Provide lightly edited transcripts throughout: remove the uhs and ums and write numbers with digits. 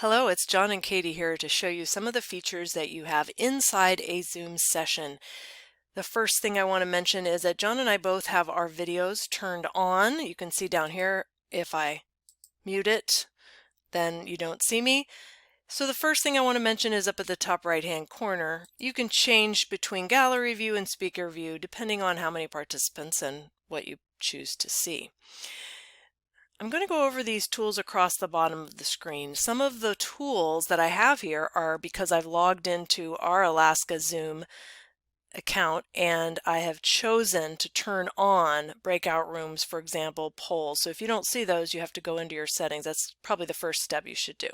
Hello, it's John and Katie here to show you some of the features that you have inside a Zoom session. The first thing I want to mention is that John and I both have our videos turned on. You can see down here, if I mute it, then you don't see me. So the first thing I want to mention is up at the top right-hand corner. You can change between gallery view and speaker view depending on how many participants and what you choose to see. I'm going to go over these tools across the bottom of the screen. Some of the tools that I have here are because I've logged into our Alaska Zoom account and I have chosen to turn on breakout rooms, for example, polls. So if you don't see those, you have to go into your settings. That's probably the first step you should do.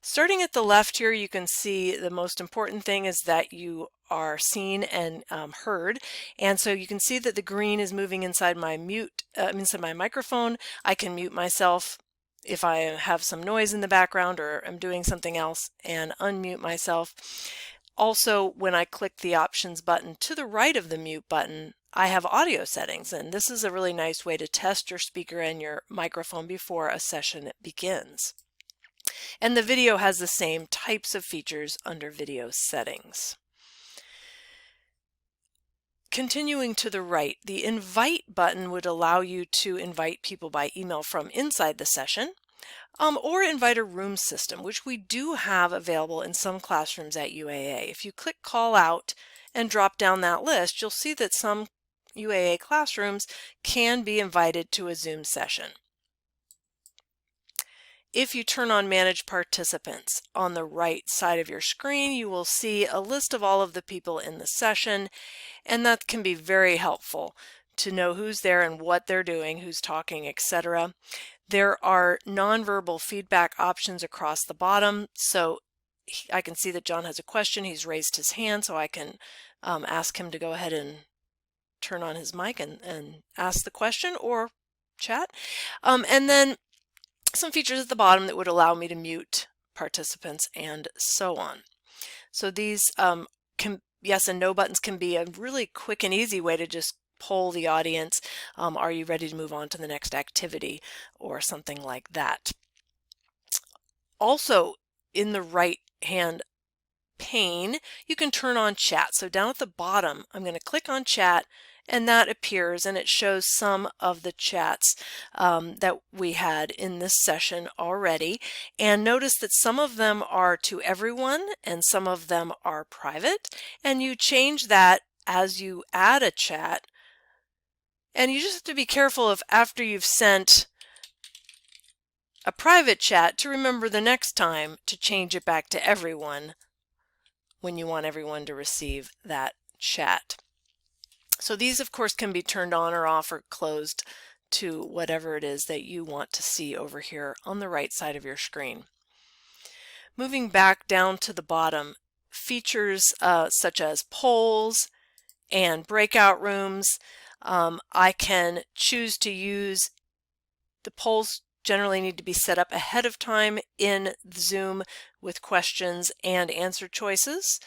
Starting at the left here, you can see the most important thing is that you are seen and heard. And so you can see that the green is moving inside my inside my microphone. I can mute myself if I have some noise in the background or I'm doing something else and unmute myself. Also, when I click the options button to the right of the mute button, I have audio settings, and this is a really nice way to test your speaker and your microphone before a session begins. And the video has the same types of features under video settings. Continuing to the right, the invite button would allow you to invite people by email from inside the session, or invite a room system, which we do have available in some classrooms at UAA. If you click call out and drop down that list, you'll see that some UAA classrooms can be invited to a Zoom session. If you turn on Manage Participants on the right side of your screen, you will see a list of all of the people in the session, and that can be very helpful to know who's there and what they're doing, who's talking, etc. There are nonverbal feedback options across the bottom, so I can see that John has a question. He's raised his hand, so I can ask him to go ahead and turn on his mic and ask the question or chat. And then some features at the bottom that would allow me to mute participants and so on. So these yes and no buttons can be a really quick and easy way to just poll the audience. Are you ready to move on to the next activity or something like that? Also, in the right hand pane, you can turn on chat. So down at the bottom, I'm going to click on chat, and that appears and it shows some of the chats that we had in this session already. And notice that some of them are to everyone and some of them are private, and you change that as you add a chat. And you just have to be careful if after you've sent a private chat to remember the next time to change it back to everyone when you want everyone to receive that chat. So these, of course, can be turned on or off or closed to whatever it is that you want to see over here on the right side of your screen. Moving back down to the bottom, features such as polls and breakout rooms. I can choose to use the polls. Generally need to be set up ahead of time in Zoom with questions and answer choices.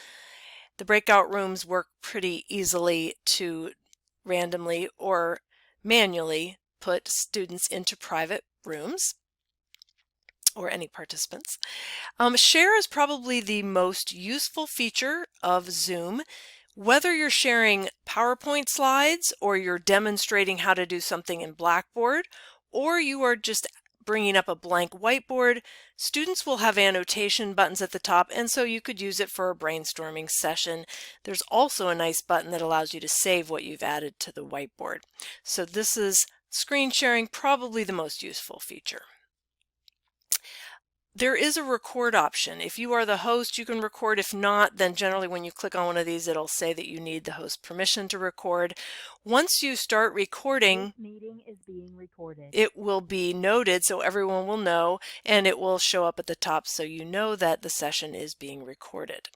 The breakout rooms work pretty easily to randomly or manually put students into private rooms or any participants. Share is probably the most useful feature of Zoom. Whether you're sharing PowerPoint slides or you're demonstrating how to do something in Blackboard, or you are just bringing up a blank whiteboard, students will have annotation buttons at the top, and so you could use it for a brainstorming session. There's also a nice button that allows you to save what you've added to the whiteboard. So this is screen sharing, probably the most useful feature. There is a record option. If you are the host, you can record. If not, then generally when you click on one of these, it'll say that you need the host permission to record. Once you start recording, This meeting is being recorded. it will be noted so everyone will know, and it will show up at the top so you know that the session is being recorded.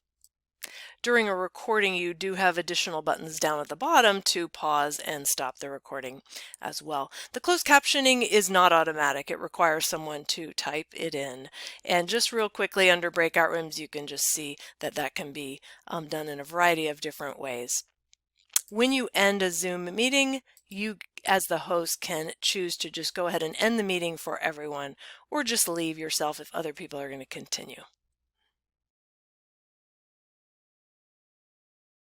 During a recording, you do have additional buttons down at the bottom to pause and stop the recording as well. The closed captioning is not automatic. It requires someone to type it in. And just real quickly under breakout rooms, you can just see that that can be done in a variety of different ways. When you end a Zoom meeting, you as the host, can choose to just go ahead and end the meeting for everyone, or just leave yourself if other people are going to continue.